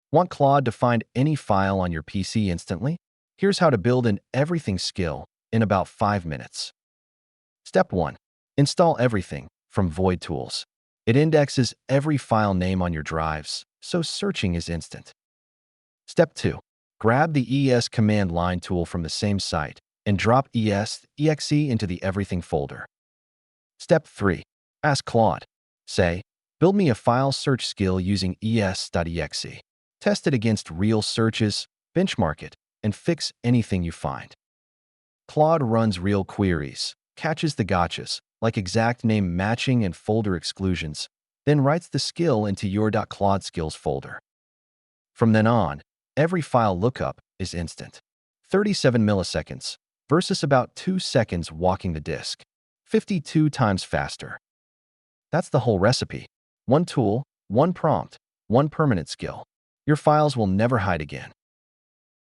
Want Claude to find any file on your PC instantly? Here's how to build an everything skill in about 5 minutes. Step 1. Install everything from Void Tools. It indexes every file name on your drives, so searching is instant. Step 2. Grab the es command line tool from the same site and drop es.exe into the everything folder. Step 3. Ask Claude. Say, build me a file search skill using es.exe. Test it against real searches, benchmark it, and fix anything you find. Claude runs real queries, catches the gotchas, like exact name matching and folder exclusions, then writes the skill into your .claude skills folder. From then on, every file lookup is instant. 37 milliseconds versus about 2 seconds walking the disk. 52 times faster. That's the whole recipe. One tool, one prompt, one permanent skill. Your files will never hide again.